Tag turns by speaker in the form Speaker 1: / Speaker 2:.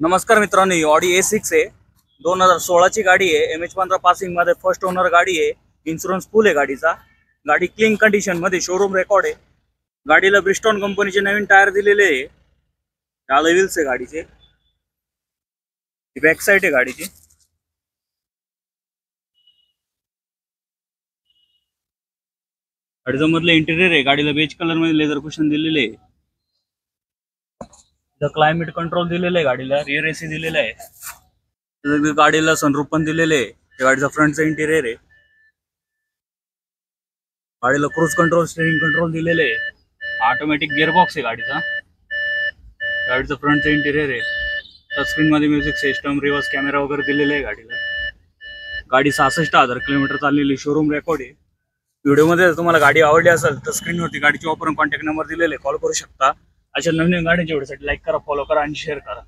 Speaker 1: नमस्कार मित्रांनो, ही Audi A6 आहे. 2016 ची गाडी आहे. MH15 पासिंग मध्ये फर्स्ट ओनर गाडी आहे. इन्शुरन्स फुल आहे गाडीचा. गाडी क्लीन कंडिशन मध्ये शोरूम रेकॉर्ड आहे. गाडीला ब्रिस्टॉन कंपनीचे नवीन टायर दिलेले आहे. अलॉय व्हील्स आहे गाडीचे. बॅक साइड आहे गाडीची. गाडीचं मधलं इंटेरियर आहे. गाडीला बेज कलर मध्ये लेदर कुशन दिलेले आहे. क्लायमेट कंट्रोल दिलेलं आहे गाडीला. रिअर AC दिलेला आहे. गाडीला सनरूफ पण दिलेले आहे. गाडीचा फ्रंटचा इंटेरियर आहे. गाडीला क्रूज कंट्रोल, स्टीअरिंग कंट्रोल दिलेले आहे. ऑटोमॅटिक गिअरबॉक्स आहे गाडीचा. गाडीचं फ्रंटचं इंटेरियर आहे. टच स्क्रीन मध्ये म्युझिक सिस्टम, रिव्हर्स कॅमेरा वगैरे दिलेले आहे गाडीला. गाडी 66,000 किलोमीटर चाललेली, शोरूम रेकॉर्ड आहे. व्हिडिओमध्ये जर तुम्हाला गाडी आवडली असेल तर स्क्रीनवरती गाडीची ऑफर कॉन्टॅक्ट नंबर दिलेले, कॉल करू शकता. अशा नवीन गाड्यांच्या व्हिडिओसाठी लाईक करा, फॉलो करा आणि शेअर करा.